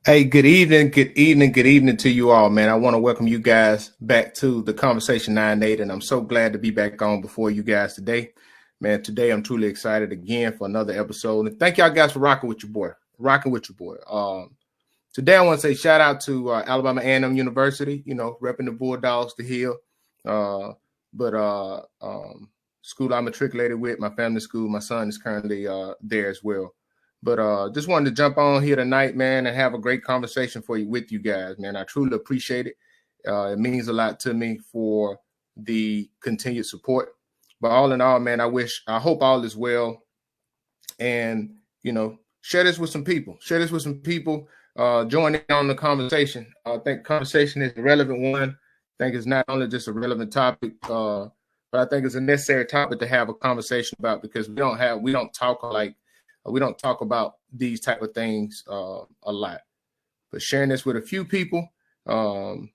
Hey, good evening, good evening, good evening to you all, man. I want to welcome you guys back to the Conversation 9-8, and I'm so glad to be back on before you guys today. Man, today I'm truly excited again for another episode. And thank y'all guys for rocking with your boy. Today I want to say shout out to Alabama A&M University, repping the Bulldogs to Hill. School I matriculated with, my family school, my son is currently there as well. But just wanted to jump on here tonight, man, and have a great conversation with you guys, man. I truly appreciate it. It means a lot to me for the continued support. But all in all, man, I hope all is well. And, share this with some people. Join in on the conversation. I think conversation is a relevant one. I think it's not only just a relevant topic, but I think it's a necessary topic to have a conversation about because we don't talk about these type of things a lot. But sharing this with a few people, and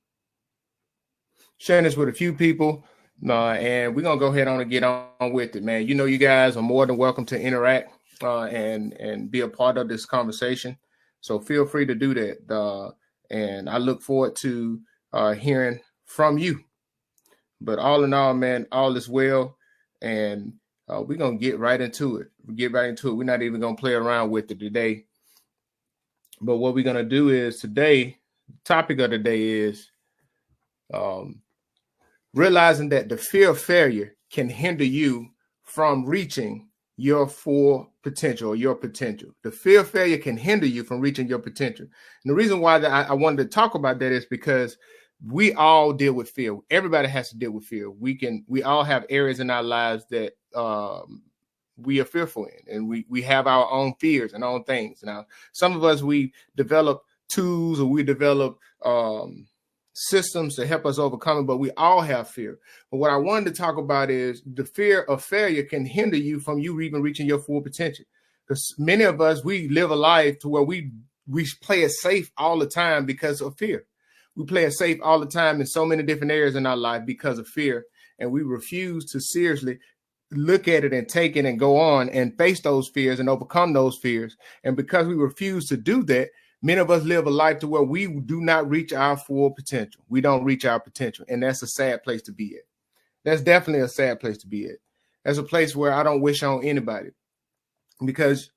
we're gonna go ahead on and get on with it, man. You guys are more than welcome to interact and be a part of this conversation. So feel free to do that. And I look forward to hearing from you. But all in all, man, all is well. And we're going to get right into it. We're not even going to play around with it today. But what we're going to do is today, the topic of the day is realizing that the fear of failure can hinder you from reaching your full potential or your potential. The fear of failure can hinder you from reaching your potential. And the reason why I wanted to talk about that is because we all deal with fear. Everybody has to deal with fear. We all have areas in our lives that we are fearful in, and we have our own fears and own things. Now, some of us, we develop tools or we develop systems to help us overcome it, but we all have fear. But what I wanted to talk about is the fear of failure can hinder you from you even reaching your full potential. Because many of us, we live a life to where we play it safe all the time because of fear. We play it safe all the time in so many different areas in our life because of fear, and we refuse to seriously look at it and take it and go on and face those fears and overcome those fears. And because we refuse to do that, many of us live a life to where we do not reach our full potential. We don't reach our potential, and that's a sad place to be at. That's definitely a sad place to be at. That's a place where I don't wish on anybody because,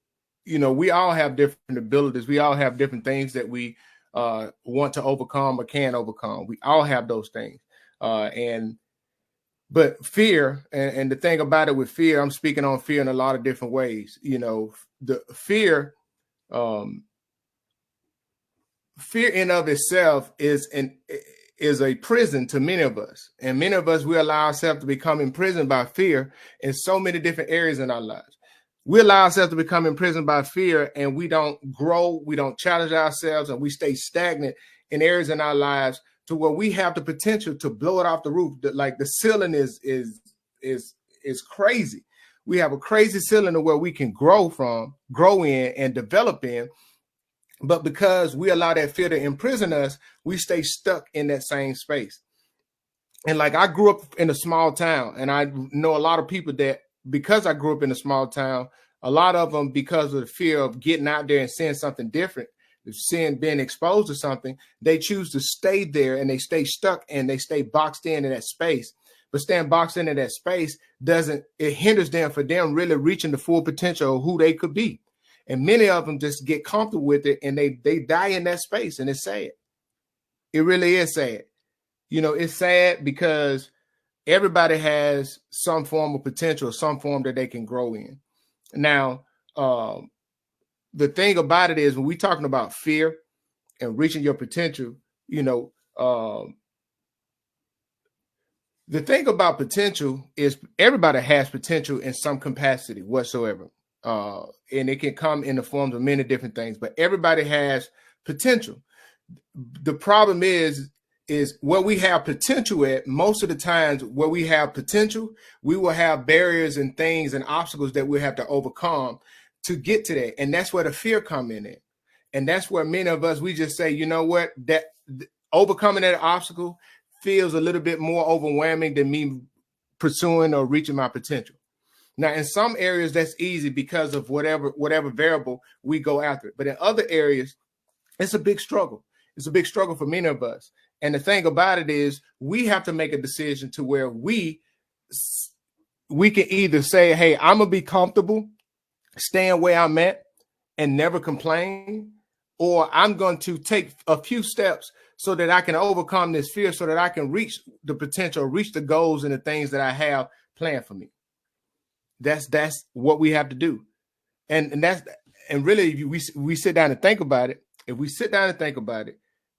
we all have different abilities. We all have different things that we want to overcome or can overcome. We all have those things. But fear, and the thing about it with fear, I'm speaking on fear in a lot of different ways. The fear in of itself is a prison to many of us. And many of us, we allow ourselves to become imprisoned by fear in so many different areas in our lives. We allow ourselves to become imprisoned by fear, and we don't grow, we don't challenge ourselves, and we stay stagnant in areas in our lives to where we have the potential to blow it off the roof. Like the ceiling is crazy. We have a crazy ceiling to where we can grow in and develop in. But because we allow that fear to imprison us, we stay stuck in that same space. And like I grew up in a small town, and I know a lot of people that because I grew up in a small town, a lot of them, because of the fear of getting out there and seeing something different, being exposed to something, they choose to stay there and they stay stuck and they stay boxed in that space. But staying boxed into that space it hinders them for them really reaching the full potential of who they could be. And many of them just get comfortable with it and they die in that space, and it's sad. It really is sad. It's sad because everybody has some form of potential, some form that they can grow in. Now, the thing about it is when we're talking about fear and reaching your potential, the thing about potential is everybody has potential in some capacity whatsoever. And it can come in the forms of many different things, but everybody has potential. The problem is where we have potential at, most of the times where we have potential, we will have barriers and things and obstacles that we have to overcome to get to that. And that's where the fear come in at. And that's where many of us, we just say, you know what, that overcoming that obstacle feels a little bit more overwhelming than me pursuing or reaching my potential. Now, in some areas, that's easy because of whatever variable we go after. But in other areas, It's a big struggle. It's a big struggle for many of us. And the thing about it is we have to make a decision to where we can either say, hey, I'm going to be comfortable staying where I'm at and never complain, or I'm going to take a few steps so that I can overcome this fear, so that I can reach the potential, reach the goals and the things that I have planned for me. That's what we have to do. And really, if we sit down and think about it,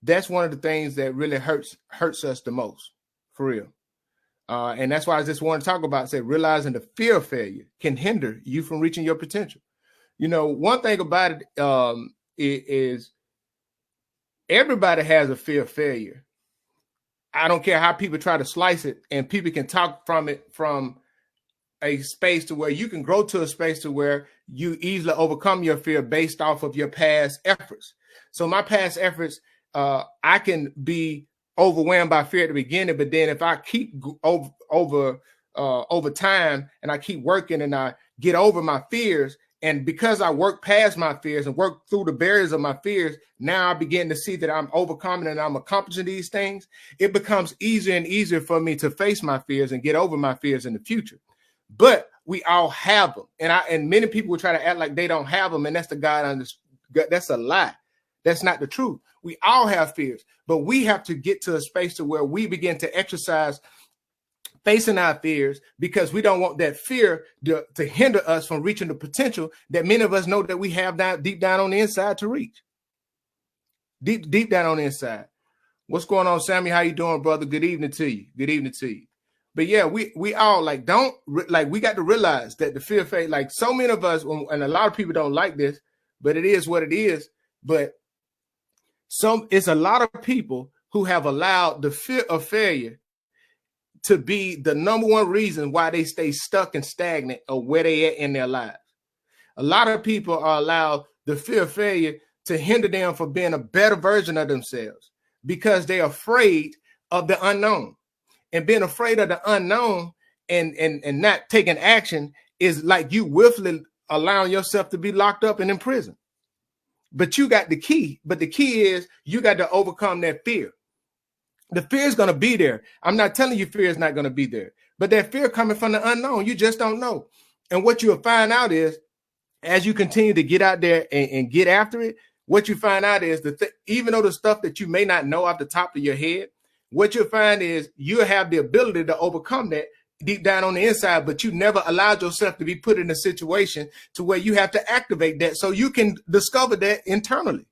that's one of the things that really hurts us the most, for real. And that's why I just want to talk about, say, realizing the fear of failure can hinder you from reaching your potential. You know, one thing about it is everybody has a fear of failure. I don't care how people try to slice it, and people can talk from it from a space to where you can grow to a space to where you easily overcome your fear based off of your past efforts. So my past efforts, I can be overwhelmed by fear at the beginning, but then if I keep over time and I keep working and I get over my fears, and because I work past my fears and work through the barriers of my fears, now I begin to see that I'm overcoming and I'm accomplishing these things. It becomes easier and easier for me to face my fears and get over my fears in the future. But we all have them, and many people will try to act like they don't have them, and that's that's a lie. That's not the truth. We all have fears, but we have to get to a space to where we begin to exercise facing our fears, because we don't want that fear to hinder us from reaching the potential that many of us know that we have deep down on the inside to reach. Deep down on the inside. What's going on, Sammy? How you doing, brother? Good evening to you. Good evening to you. But yeah, we all we got to realize that the fear of failure, like so many of us, and a lot of people don't like this, but it is what it is. But it's a lot of people who have allowed the fear of failure to be the number one reason why they stay stuck and stagnant or where they at in their lives. A lot of people are allowed the fear of failure to hinder them from being a better version of themselves because they're afraid of the unknown. And being afraid of the unknown and not taking action is like you willfully allowing yourself to be locked up and in prison. But you got the key. But the key is you got to overcome that fear. The fear is going to be there. I'm not telling you fear is not going to be there. But that fear coming from the unknown, you just don't know. And what you'll find out is, as you continue to get out there and get after it, what you find out is that even though the stuff that you may not know off the top of your head, what you'll find is you have the ability to overcome that deep down on the inside, but you never allowed yourself to be put in a situation to where you have to activate that so you can discover that internally.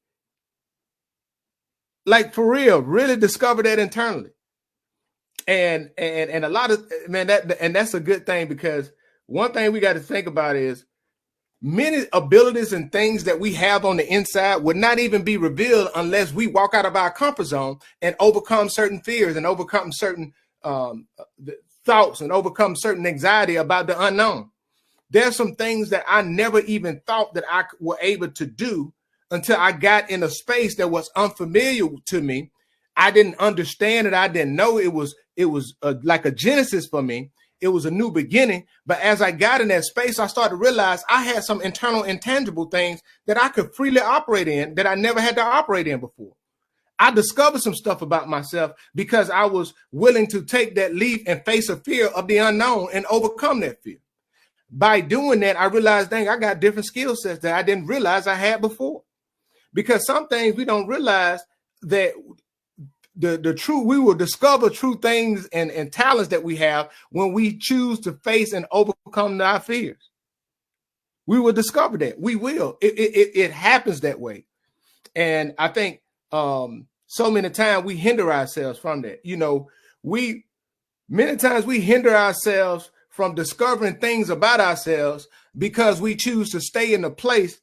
Like for real, really discover that internally. And a lot of, man, that's a good thing, because one thing we got to think about is many abilities and things that we have on the inside would not even be revealed unless we walk out of our comfort zone and overcome certain fears and overcome certain thoughts and overcome certain anxiety about the unknown. There's some things that I never even thought that I were able to do until I got in a space that was unfamiliar to me. I didn't understand it. I didn't know it was like a genesis for me. It was a new beginning. But as I got in that space, I started to realize I had some internal intangible things that I could freely operate in that I never had to operate in before. I discovered some stuff about myself because I was willing to take that leap and face a fear of the unknown and overcome that fear. By doing that, I realized, dang, I got different skill sets that I didn't realize I had before. Because some things we don't realize that the true, we will discover true things and talents that we have when we choose to face and overcome our fears. We will discover that. We will. It happens that way. And I think so many times we hinder ourselves from that. You know, many times we hinder ourselves from discovering things about ourselves because we choose to stay in a place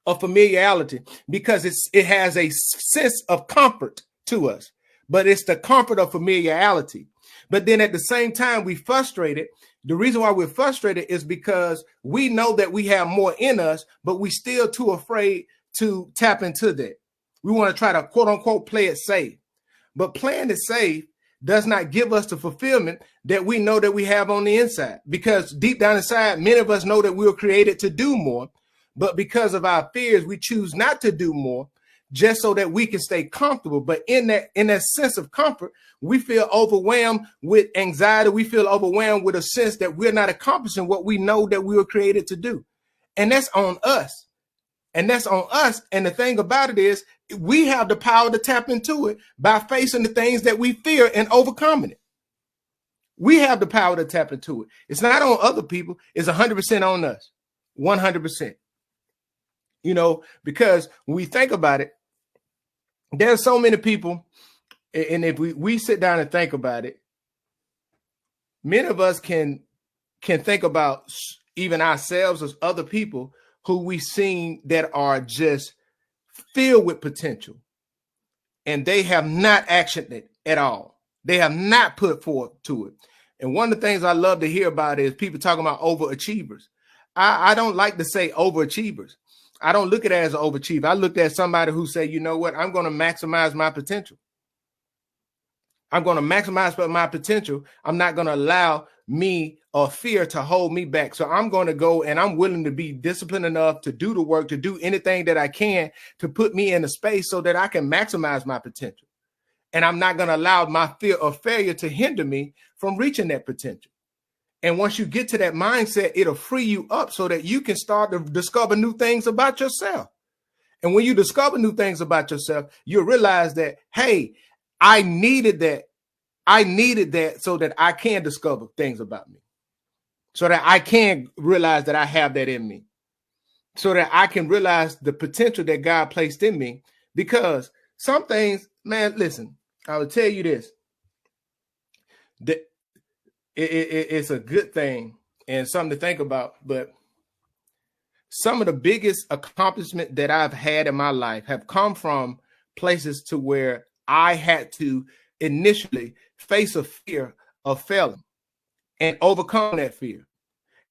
of familiarity, because it has a sense of comfort to us, but it's the comfort of familiarity. But then at the same time, we frustrated. The reason why we're frustrated is because we know that we have more in us, but we still too afraid to tap into that. We want to try to quote unquote play it safe, but playing it safe does not give us the fulfillment that we know that we have on the inside, because deep down inside, many of us know that we were created to do more. But because of our fears, we choose not to do more. just so that we can stay comfortable. But in that sense of comfort, we feel overwhelmed with anxiety. We feel overwhelmed with a sense that we're not accomplishing what we know that we were created to do. And that's on us. And that's on us. And the thing about it is, we have the power to tap into it by facing the things that we fear and overcoming it. We have the power to tap into it. It's not on other people. It's 100% on us. 100%. You know, because when we think about it, there's so many people, and if we sit down and think about it, many of us can think about even ourselves as other people who we seen that are just filled with potential, and they have not actioned it at all. They have not put forth to it. And one of the things I love to hear about is people talking about overachievers. I don't like to say overachievers. I don't look at it as an overachiever. I looked at somebody who said, you know what, I'm going to maximize my potential. I'm going to maximize my potential. I'm not going to allow me or fear to hold me back. So I'm going to go, and I'm willing to be disciplined enough to do the work, to do anything that I can to put me in a space so that I can maximize my potential. And I'm not going to allow my fear of failure to hinder me from reaching that potential. And once you get to that mindset, it'll free you up so that you can start to discover new things about yourself. And when you discover new things about yourself, you'll realize that, hey, I needed that. I needed that so that I can discover things about me, so that I can realize that I have that in me, so that I can realize the potential that God placed in me. Because some things, man, listen, I will tell you this, that it's a good thing and something to think about. But some of the biggest accomplishment that I've had in my life have come from places to where I had to initially face a fear of failing and overcome that fear.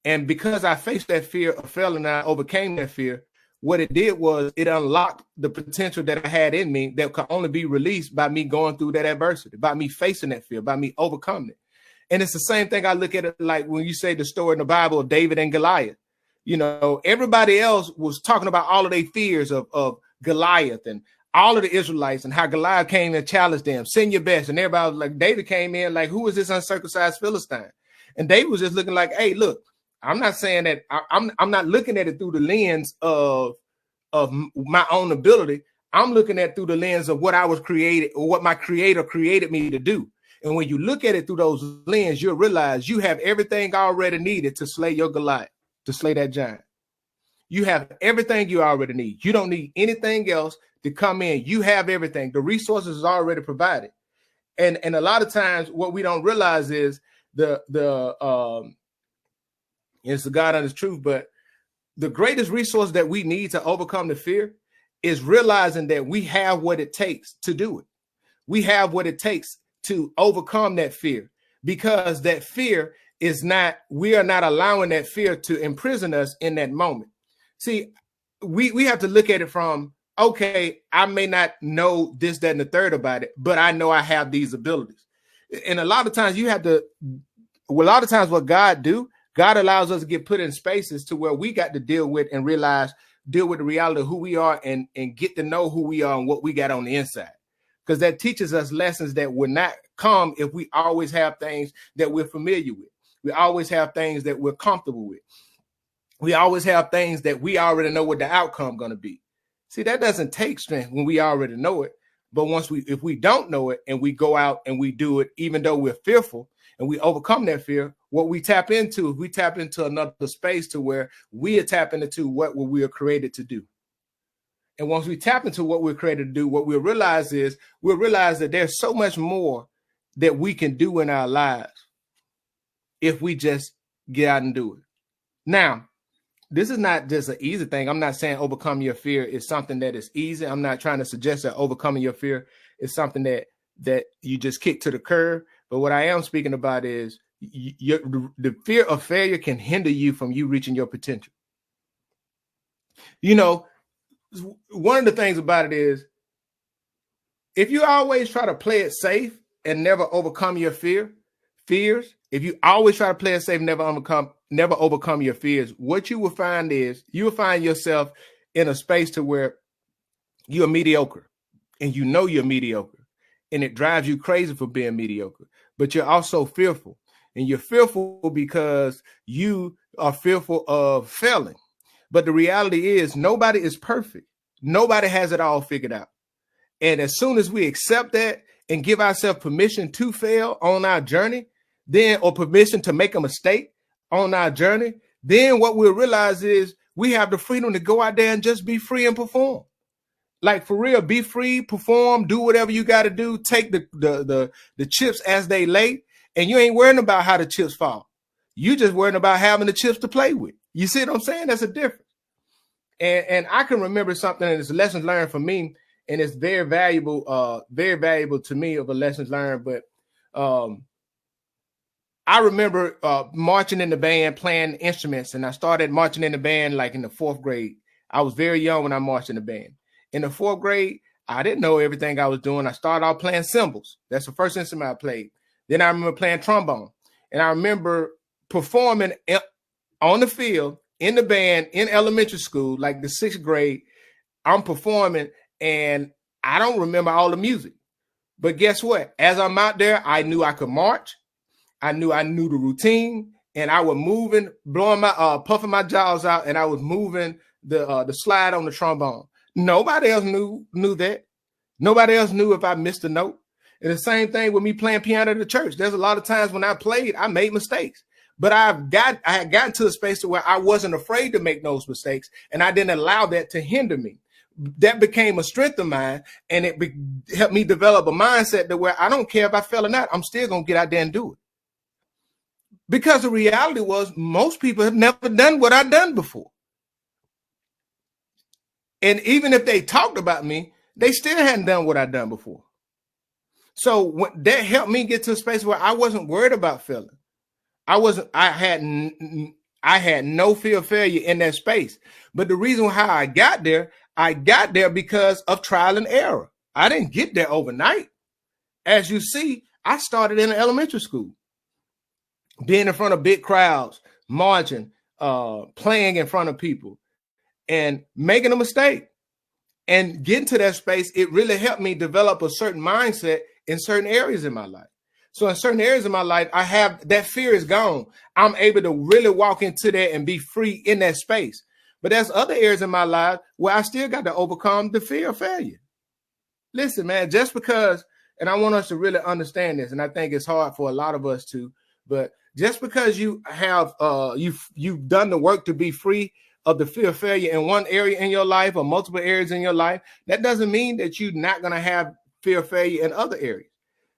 And because I faced that fear of failing and I overcame that fear, what it did was it unlocked the potential that I had in me that could only be released by me going through that adversity, by me facing that fear, by me overcoming it. And it's the same thing. I look at it like when you say the story in the Bible of David and Goliath. You know, everybody else was talking about all of their fears of Goliath and all of the Israelites and how Goliath came and challenged them, send your best. And everybody was like, David came in like, who is this uncircumcised Philistine? And David was just looking like, hey, look, I'm not saying that I'm not looking at it through the lens of my own ability. I'm looking at it through the lens of what I was created or what my creator created me to do. And when you look at it through those lenses, you'll realize you have everything already needed to slay your Goliath, to slay that giant. You have everything you already need. You don't need anything else to come in. You have everything. The resources is already provided. And a lot of times what we don't realize is it's the God honest truth, but the greatest resource that we need to overcome the fear is realizing that we have what it takes to do it. We have what it takes to overcome that fear, because that fear is not, we are not allowing that fear to imprison us in that moment. See, we have to look at it from, okay, I may not know this, that, and the third about it, but I know I have these abilities. And a lot of times what God do, God allows us to get put in spaces to where we got to deal with and deal with the reality of who we are and get to know who we are and what we got on the inside. Because that teaches us lessons that would not come if we always have things that we're familiar with. We always have things that we're comfortable with. We always have things that we already know what the outcome going to be. See, that doesn't take strength when we already know it. But if we don't know it and we go out and we do it, even though we're fearful and we overcome that fear, what we tap into another space to where we are tapping into what we are created to do. And once we tap into what we're created to do, what we'll realize that there's so much more that we can do in our lives if we just get out and do it. Now, this is not just an easy thing. I'm not saying overcome your fear is something that is easy. I'm not trying to suggest that overcoming your fear is something that you just kick to the curb. But what I am speaking about is the fear of failure can hinder you from you reaching your potential. You know, one of the things about it is if you always try to play it safe and never overcome your fears, if you always try to play it safe, never overcome your fears, what you will find is you will find yourself in a space to where you're mediocre, and you know you're mediocre, and it drives you crazy for being mediocre. But you're also fearful, and you're fearful because you are fearful of failing. But the reality is nobody is perfect. Nobody has it all figured out. And as soon as we accept that and give ourselves permission to fail on our journey, then, or permission to make a mistake on our journey, then what we'll realize is we have the freedom to go out there and just be free and perform. Like, for real, be free, perform, do whatever you got to do. Take the chips as they lay, and you ain't worrying about how the chips fall. You just worrying about having the chips to play with. You see what I'm saying? That's a difference. And I can remember something, and it's lessons learned for me, and it's very valuable to me of a lessons learned. But I remember marching in the band, playing instruments, and I started marching in the band like in the 4th grade. I was very young when I marched in the band. In the 4th grade, I didn't know everything I was doing. I started out playing cymbals. That's the first instrument I played. Then I remember playing trombone. And I remember performing on the field, in the band, in elementary school, like the 6th grade. I'm performing, and I don't remember all the music. But guess what? As I'm out there, I knew I could march. I knew the routine, and I was moving, blowing my puffing my jaws out, and I was moving the slide on the trombone. Nobody else knew that. Nobody else knew if I missed a note. And the same thing with me playing piano at the church. There's a lot of times when I played, I made mistakes. But I had gotten to a space where I wasn't afraid to make those mistakes, and I didn't allow that to hinder me. That became a strength of mine, and it helped me develop a mindset to where I don't care if I fail or not, I'm still going to get out there and do it. Because the reality was most people have never done what I've done before. And even if they talked about me, they still hadn't done what I'd done before. So that helped me get to a space where I wasn't worried about failing. I had no fear of failure in that space. But the reason how I got there because of trial and error. I didn't get there overnight. As you see, I started in elementary school, being in front of big crowds, marching, playing in front of people, and making a mistake. And getting to that space, it really helped me develop a certain mindset in certain areas in my life. So in certain areas of my life, I have that fear is gone. I'm able to really walk into that and be free in that space. But there's other areas in my life where I still got to overcome the fear of failure. Listen, man, just because, and I want us to really understand this, and I think it's hard for a lot of us to, but just because you have you've done the work to be free of the fear of failure in one area in your life or multiple areas in your life, that doesn't mean that you're not going to have fear of failure in other areas.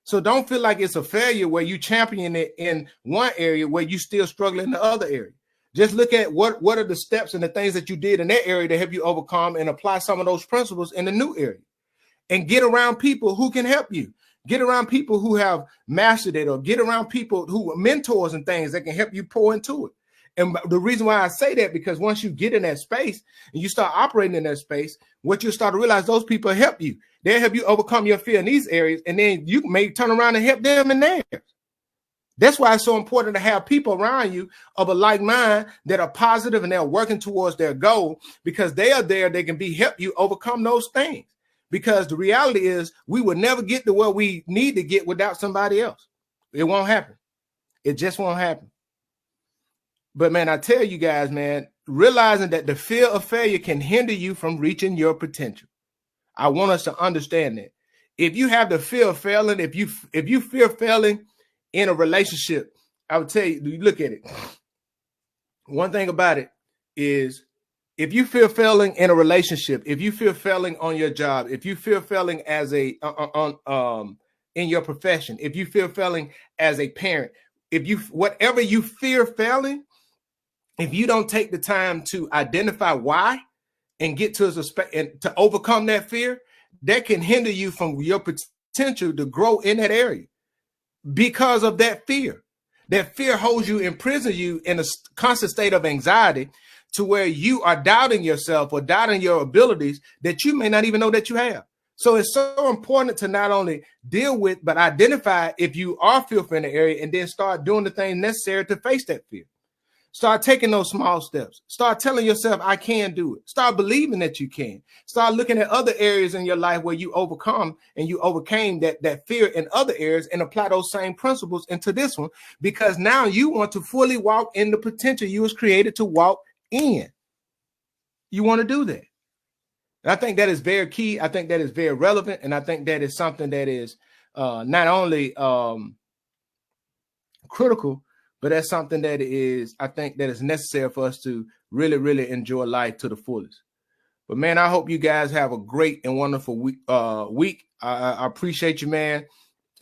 So don't feel like it's a failure where you champion it in one area where you still struggle in the other area. Just look at what are the steps and the things that you did in that area to help you overcome and apply some of those principles in the new area. And get around people who can help you. Get around people who have mastered it, or get around people who are mentors and things that can help you pour into it. And the reason why I say that, because once you get in that space and you start operating in that space, what you start to realize, those people help you. They'll help you overcome your fear in these areas, and then you may turn around and help them in theirs. That's why it's so important to have people around you of a like mind that are positive and they're working towards their goal, because they are there. They can help you overcome those things. Because the reality is we will never get to where we need to get without somebody else. It won't happen. It just won't happen. But man, I tell you guys, man, realizing that the fear of failure can hinder you from reaching your potential. I want us to understand that. If you have the fear of failing, if you fear failing in a relationship, I would tell you, look at it. One thing about it is, if you fear failing in a relationship, if you fear failing on your job, if you fear failing as in your profession, if you fear failing as a parent, whatever you fear failing, if you don't take the time to identify why and get to and to overcome that fear, that can hinder you from your potential to grow in that area because of that fear. That fear holds you, imprisons you in a constant state of anxiety, to where you are doubting yourself or doubting your abilities that you may not even know that you have. So it's so important to not only deal with, but identify if you are fearful in the area, and then start doing the things necessary to face that fear. Start taking those small steps. Start telling yourself, I can do it. Start believing that you can. Start looking at other areas in your life where you overcome and you overcame that fear in other areas and apply those same principles into this one, because now you want to fully walk in the potential you was created to walk in. You want to do that. And I think that is very key. I think that is very relevant. And I think that is something that is not only critical, but that's something that is, I think that is necessary for us to really, really enjoy life to the fullest. But man, I hope you guys have a great and wonderful week. I appreciate you, man.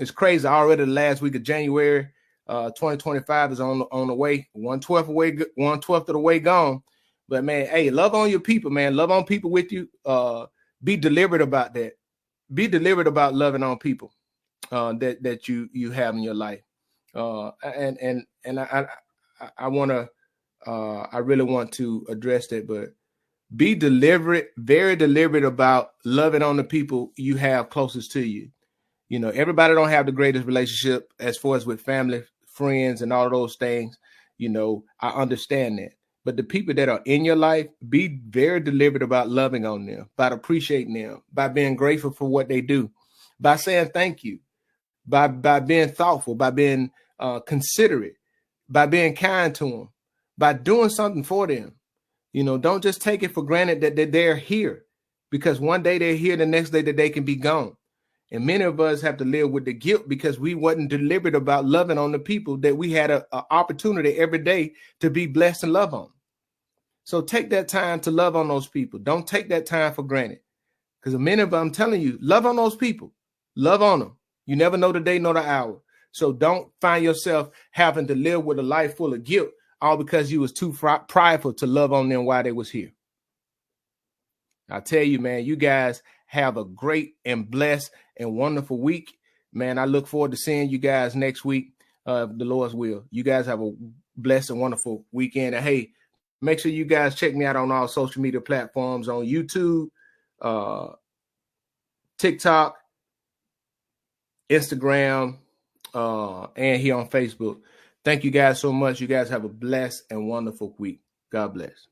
It's crazy. Already the last week of January, 2025 is on the way. 1/12 away, 1/12 of the way gone. But man, hey, love on your people, man. Love on people with you. Be deliberate about that. Be deliberate about loving on people that you have in your life. And I want to, I really want to address that, but be deliberate, very deliberate about loving on the people you have closest to you. You know, everybody don't have the greatest relationship as far as with family, friends, and all those things. You know, I understand that. But the people that are in your life, be very deliberate about loving on them, by appreciating them, by being grateful for what they do, by saying thank you, by being thoughtful, by being considerate, by being kind to them, by doing something for them. You know, don't just take it for granted that they're here, because one day they're here, the next day that they can be gone. And many of us have to live with the guilt because we wasn't deliberate about loving on the people that we had an opportunity every day to be blessed and love on. So take that time to love on those people. Don't take that time for granted, because many of them, I'm telling you, love on those people. Love on them. You never know the day nor the hour. So don't find yourself having to live with a life full of guilt, all because you was too prideful to love on them while they was here. I tell you, man, you guys have a great and blessed and wonderful week. Man, I look forward to seeing you guys next week, the Lord's will. You guys have a blessed and wonderful weekend. And hey, make sure you guys check me out on all social media platforms, on YouTube, TikTok, Instagram, and here on Facebook. Thank you guys so much. You guys have a blessed and wonderful week. God bless.